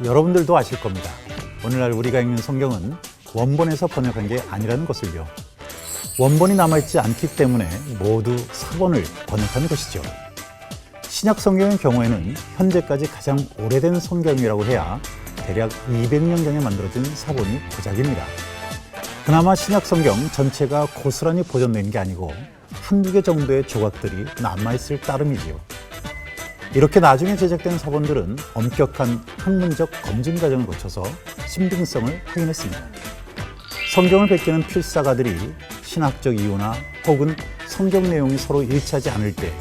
여러분들도 아실 겁니다. 오늘날 우리가 읽는 성경은 원본에서 번역한 게 아니라는 것을요. 원본이 남아있지 않기 때문에 모두 사본을 번역한 것이죠. 신약 성경의 경우에는 현재까지 가장 오래된 성경이라고 해야 대략 200년경에 만들어진 사본이 고작입니다. 그나마 신약 성경 전체가 고스란히 보존된 게 아니고 한두 개 정도의 조각들이 남아있을 따름이지요. 이렇게 나중에 제작된 사본들은 엄격한 학문적 검증 과정을 거쳐서 신빙성을 확인했습니다. 성경을 베끼는 필사가들이 신학적 이유나 혹은 성경 내용이 서로 일치하지 않을 때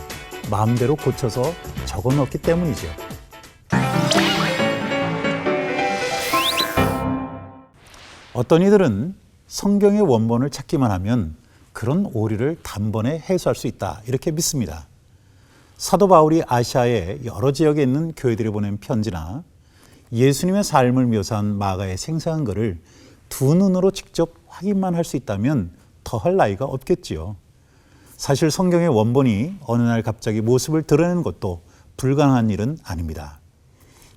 마음대로 고쳐서 적어넣었기 때문이죠. 어떤 이들은 성경의 원본을 찾기만 하면 그런 오류를 단번에 해소할 수 있다 이렇게 믿습니다. 사도 바울이 아시아의 여러 지역에 있는 교회들이 보낸 편지나 예수님의 삶을 묘사한 마가의 생생한 글을 두 눈으로 직접 확인만 할 수 있다면 더할 나위가 없겠지요. 사실 성경의 원본이 어느 날 갑자기 모습을 드러내는 것도 불가능한 일은 아닙니다.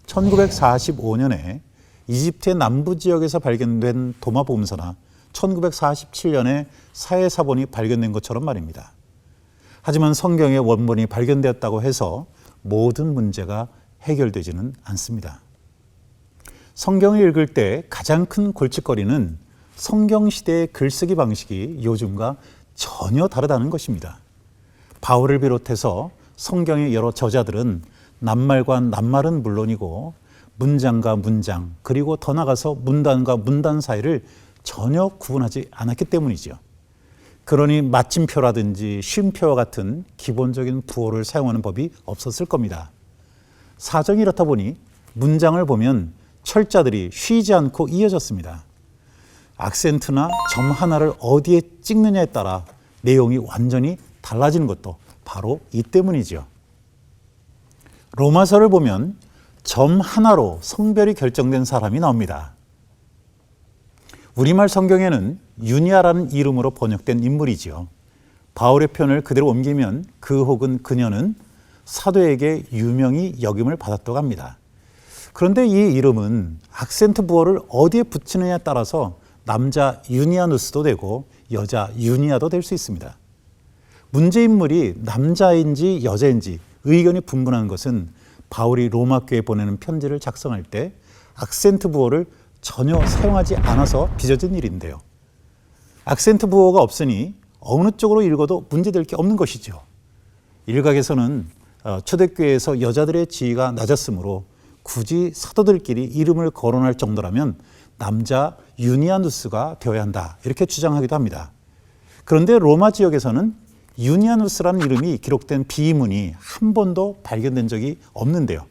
1945년에 이집트의 남부 지역에서 발견된 도마 보험서나 1947년에 사해사본이 발견된 것처럼 말입니다. 하지만 성경의 원본이 발견되었다고 해서 모든 문제가 해결되지는 않습니다. 성경을 읽을 때 가장 큰 골칫거리는 성경 시대의 글쓰기 방식이 요즘과 전혀 다르다는 것입니다. 바울을 비롯해서 성경의 여러 저자들은 낱말과 낱말은 물론이고 문장과 문장 그리고 더 나아가서 문단과 문단 사이를 전혀 구분하지 않았기 때문이죠. 그러니 마침표라든지 쉼표와 같은 기본적인 부호를 사용하는 법이 없었을 겁니다. 사정이 이렇다 보니 문장을 보면 철자들이 쉬지 않고 이어졌습니다. 악센트나 점 하나를 어디에 찍느냐에 따라 내용이 완전히 달라지는 것도 바로 이 때문이죠. 로마서를 보면 점 하나로 성별이 결정된 사람이 나옵니다. 우리말 성경에는 유니아라는 이름으로 번역된 인물이지요. 바울의 표현을 그대로 옮기면 그 혹은 그녀는 사도에게 유명히 여김을 받았다고 합니다. 그런데 이 이름은 악센트 부호를 어디에 붙이느냐에 따라서 남자 유니아누스도 되고 여자 유니아도 될 수 있습니다. 문제 인물이 남자인지 여자인지 의견이 분분한 것은 바울이 로마 교회에 보내는 편지를 작성할 때 악센트 부호를 전혀 사용하지 않아서 빚어진 일인데요. 악센트 부호가 없으니 어느 쪽으로 읽어도 문제될 게 없는 것이죠. 일각에서는 초대교회에서 여자들의 지위가 낮았으므로 굳이 사도들끼리 이름을 거론할 정도라면 남자 유니아누스가 되어야 한다 이렇게 주장하기도 합니다. 그런데 로마 지역에서는 유니아누스라는 이름이 기록된 비문이 한 번도 발견된 적이 없는데요.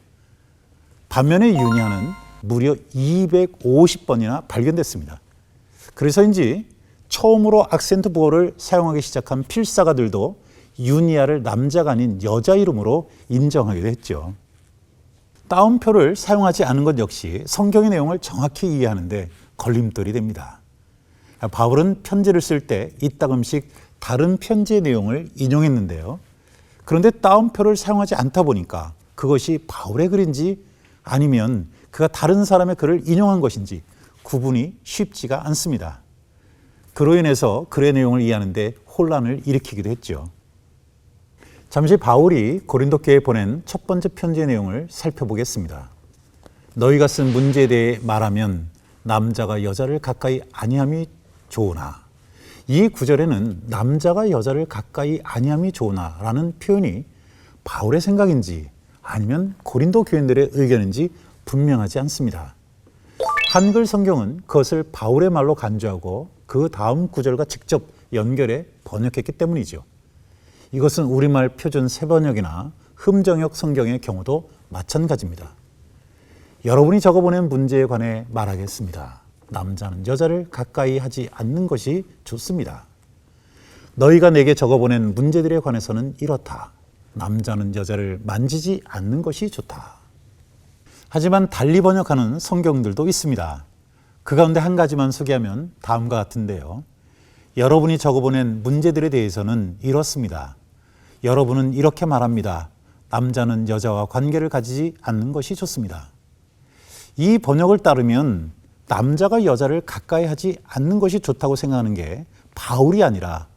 반면에 유니아는 무려 250번이나 발견됐습니다. 그래서인지 처음으로 악센트 부호를 사용하기 시작한 필사가들도 유니아를 남자가 아닌 여자 이름으로 인정하기도 했죠. 따옴표를 사용하지 않은 것 역시 성경의 내용을 정확히 이해하는데 걸림돌이 됩니다. 바울은 편지를 쓸 때 이따금씩 다른 편지의 내용을 인용했는데요. 그런데 따옴표를 사용하지 않다 보니까 그것이 바울의 글인지 아니면 그가 다른 사람의 글을 인용한 것인지 구분이 쉽지가 않습니다. 그로 인해서 글의 내용을 이해하는데 혼란을 일으키기도 했죠. 잠시 바울이 고린도 교회에 보낸 첫 번째 편지의 내용을 살펴보겠습니다. 너희가 쓴 문제에 대해 말하면 남자가 여자를 가까이 아니함이 좋으나, 이 구절에는 남자가 여자를 가까이 아니함이 좋으나 라는 표현이 바울의 생각인지 아니면 고린도 교인들의 의견인지 분명하지 않습니다. 한글 성경은 그것을 바울의 말로 간주하고 그 다음 구절과 직접 연결해 번역했기 때문이죠. 이것은 우리말 표준 세번역이나 흠정역 성경의 경우도 마찬가지입니다. 여러분이 적어보낸 문제에 관해 말하겠습니다. 남자는 여자를 가까이 하지 않는 것이 좋습니다. 너희가 내게 적어보낸 문제들에 관해서는 이렇다. 남자는 여자를 만지지 않는 것이 좋다. 하지만 달리 번역하는 성경들도 있습니다. 그 가운데 한 가지만 소개하면 다음과 같은데요. 여러분이 적어보낸 문제들에 대해서는 이렇습니다. 여러분은 이렇게 말합니다. 남자는 여자와 관계를 가지지 않는 것이 좋습니다. 이 번역을 따르면 남자가 여자를 가까이 하지 않는 것이 좋다고 생각하는 게 바울이 아니라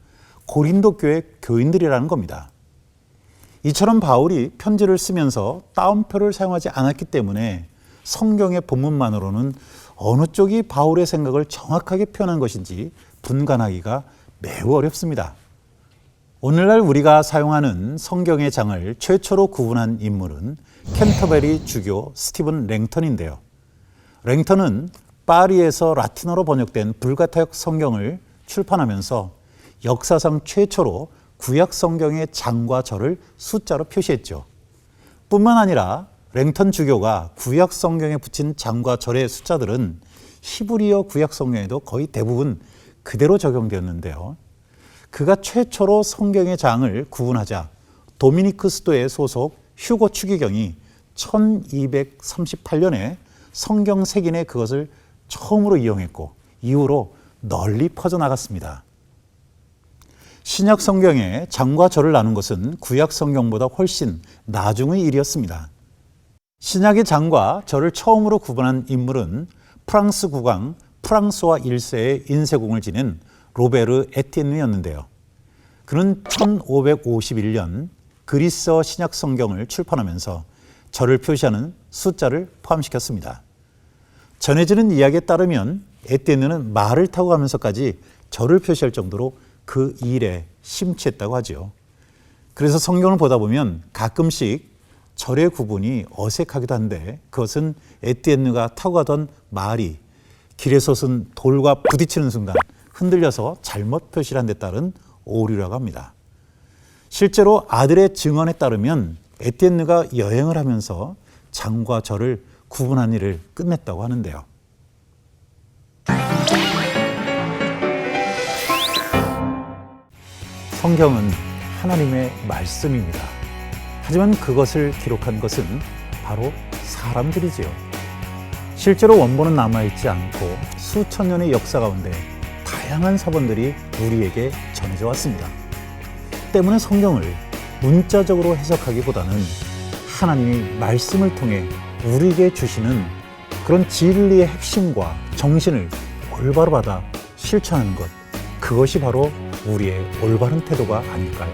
고린도 교회 교인들이라는 겁니다. 이처럼 바울이 편지를 쓰면서 따옴표를 사용하지 않았기 때문에 성경의 본문만으로는 어느 쪽이 바울의 생각을 정확하게 표현한 것인지 분간하기가 매우 어렵습니다. 오늘날 우리가 사용하는 성경의 장을 최초로 구분한 인물은 캔터베리 주교 스티븐 랭턴인데요. 랭턴은 파리에서 라틴어로 번역된 불가타역 성경을 출판하면서 역사상 최초로 구약 성경의 장과 절을 숫자로 표시했죠. 뿐만 아니라 랭턴 주교가 구약 성경에 붙인 장과 절의 숫자들은 히브리어 구약 성경에도 거의 대부분 그대로 적용되었는데요. 그가 최초로 성경의 장을 구분하자 도미니크 수도의 소속 휴고 추기경이 1238년에 성경 색인에 그것을 처음으로 이용했고 이후로 널리 퍼져나갔습니다. 신약 성경에 장과 절을 나눈 것은 구약 성경보다 훨씬 나중의 일이었습니다. 신약의 장과 절을 처음으로 구분한 인물은 프랑스 국왕 프랑스와 1세의 인쇄공을 지닌 로베르 에티엔느였는데요. 그는 1551년 그리스어 신약 성경을 출판하면서 절을 표시하는 숫자를 포함시켰습니다. 전해지는 이야기에 따르면 에티엔느는 말을 타고 가면서까지 절을 표시할 정도로 그 일에 심취했다고 하죠. 그래서 성경을 보다 보면 가끔씩 절의 구분이 어색하기도 한데 그것은 에티엔느가 타고 가던 말이 길에 솟은 돌과 부딪히는 순간 흔들려서 잘못 표시를 한 데 따른 오류라고 합니다. 실제로 아들의 증언에 따르면 에티엔느가 여행을 하면서 장과 절을 구분한 일을 끝냈다고 하는데요. 성경은 하나님의 말씀입니다. 하지만 그것을 기록한 것은 바로 사람들이지요. 실제로 원본은 남아있지 않고 수천 년의 역사 가운데 다양한 사본들이 우리에게 전해져 왔습니다. 때문에 성경을 문자적으로 해석하기보다는 하나님이 말씀을 통해 우리에게 주시는 그런 진리의 핵심과 정신을 올바로 받아 실천하는 것, 그것이 바로 우리의 올바른 태도가 아닐까요?